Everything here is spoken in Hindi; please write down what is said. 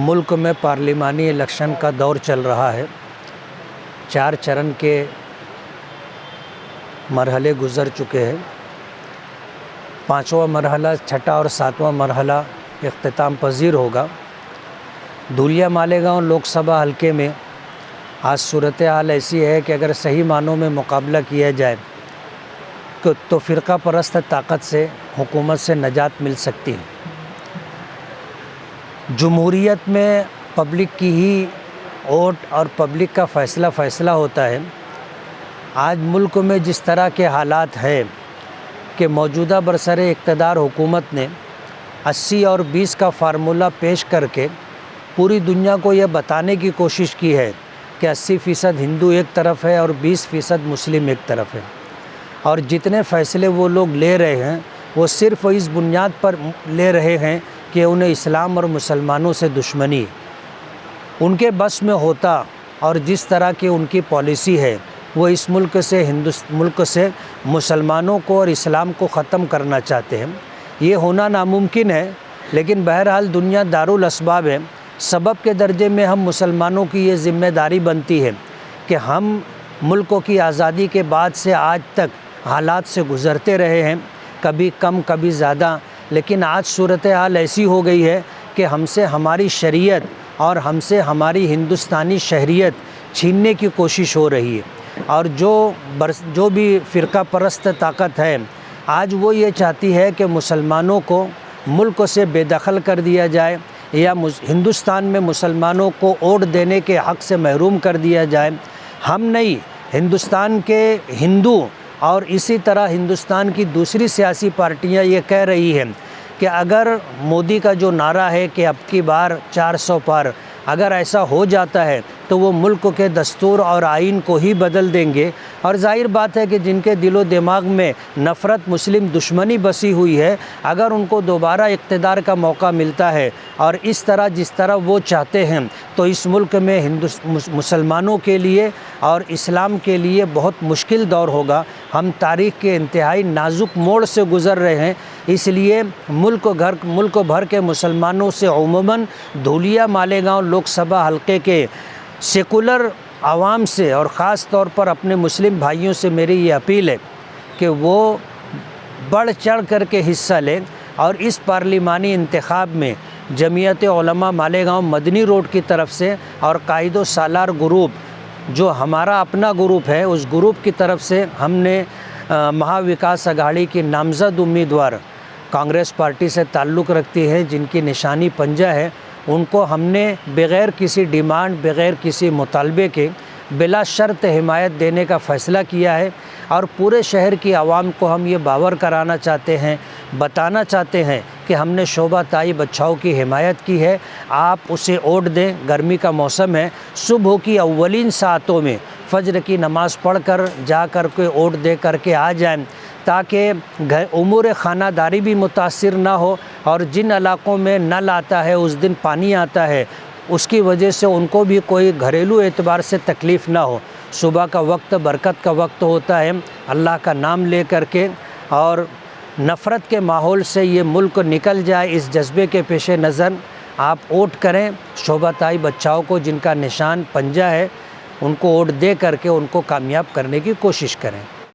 मुल्क में पार्लिमानी इलेक्शन का दौर चल रहा है। 4 चरण के मरहले गुज़र चुके हैं। 5वां मरहला, 6ठा और 7वां मरहला इख्तिताम पज़ीर होगा। धुलिया मालेगांव लोकसभा हलके में आज सूरत हाल ऐसी है कि अगर सही मानों में मुकाबला किया जाए तो फ़िरका परस्त ताकत से हुकूमत से नजात मिल सकती है। जमहूरियत में पब्लिक की ही वोट और पब्लिक का फ़ैसला होता है। आज मुल्क में जिस तरह के हालात हैं कि मौजूदा बरसरे इक़्तिदार हुकूमत ने 80 और 20 का फार्मूला पेश करके पूरी दुनिया को यह बताने की कोशिश की है कि 80% हिंदू एक तरफ है और 20% मुस्लिम एक तरफ है। और जितने फ़ैसले वो लोग ले रहे हैं वो सिर्फ़ इस बुनियाद पर ले रहे हैं कि उन्हें इस्लाम और मुसलमानों से दुश्मनी उनके बस में होता और जिस तरह की उनकी पॉलिसी है वो इस मुल्क से मुसलमानों को और इस्लाम को ख़त्म करना चाहते हैं। ये होना नामुमकिन है, लेकिन बहरहाल दुनिया दारुल असबाब है। सबब के दर्जे में हम मुसलमानों की ये ज़िम्मेदारी बनती है कि हम मुल्कों की आज़ादी के बाद से आज तक हालात से गुज़रते रहे हैं, कभी कम कभी ज़्यादा, लेकिन आज सूरत हाल ऐसी हो गई है कि हमसे हमारी शरीयत और हमसे हमारी हिंदुस्तानी शहरियत छीनने की कोशिश हो रही है। और जो भी फ़िरका परस्त ताकत है आज वो ये चाहती है कि मुसलमानों को मुल्क से बेदखल कर दिया जाए या हिंदुस्तान में मुसलमानों को वोट देने के हक़ से महरूम कर दिया जाए। हम नहीं, हिंदुस्तान के हिंदू और इसी तरह हिंदुस्तान की दूसरी सियासी पार्टियां ये कह रही हैं कि अगर मोदी का जो नारा है कि अब की बार 400 पार, अगर ऐसा हो जाता है तो वो मुल्क के दस्तूर और आइन को ही बदल देंगे। और ज़ाहिर बात है कि जिनके दिलो दिमाग में नफ़रत, मुस्लिम दुश्मनी बसी हुई है, अगर उनको दोबारा इक़्तिदार का मौका मिलता है और इस तरह जिस तरह वो चाहते हैं तो इस मुल्क में मुसलमानों के लिए और इस्लाम के लिए बहुत मुश्किल दौर होगा। हम तारीख़ के इंतहाई नाजुक मोड़ से गुज़र रहे हैं, इसलिए मुल्क भर के मुसलमानों से उमूमन धुलिया मालेगांव लोकसभा हलके के सेकुलर आवाम से और ख़ास तौर पर अपने मुस्लिम भाइयों से मेरी ये अपील है कि वो बढ़ चढ़ कर के हिस्सा लें और इस पार्लिमानी इंतखाब में जमीयत उलमा मालेगांव मदनी रोड की तरफ से और कायदो सालार ग्रुप जो हमारा अपना ग्रुप है उस ग्रुप की तरफ से हमने महाविकास अघाड़ी की नामज़द उम्मीदवार कांग्रेस पार्टी से ताल्लुक़ रखती है जिनकी निशानी पंजा है, उनको हमने बग़ैर किसी डिमांड, बग़ैर किसी मुतालबे के बिला शर्त हिमायत देने का फ़ैसला किया है। और पूरे शहर की आवाम को हम ये बावर कराना चाहते हैं, बताना चाहते हैं कि हमने शोभा ताई बच्चाओं की हिमायत की है, आप उसे वोट दें। गर्मी का मौसम है, सुबह की अव्वलीन सातों में फ़ज्र की नमाज़ पढ़ कर जा कर के वोट दे करके आ जाएं, ताकि उमूर ख़ानादारी भी मुतासिर ना हो और जिन इलाक़ों में नल आता है उस दिन पानी आता है उसकी वजह से उनको भी कोई घरेलू एतबार से तकलीफ़ ना हो। सुबह का वक्त बरकत का वक्त होता है, अल्लाह का नाम ले करके और नफ़रत के माहौल से ये मुल्क निकल जाए, इस जज्बे के पेश नज़र आप वोट करें। शोभा ताई बच्चाओं को जिनका निशान पंजा है उनको वोट दे करके उनको कामयाब करने की कोशिश करें।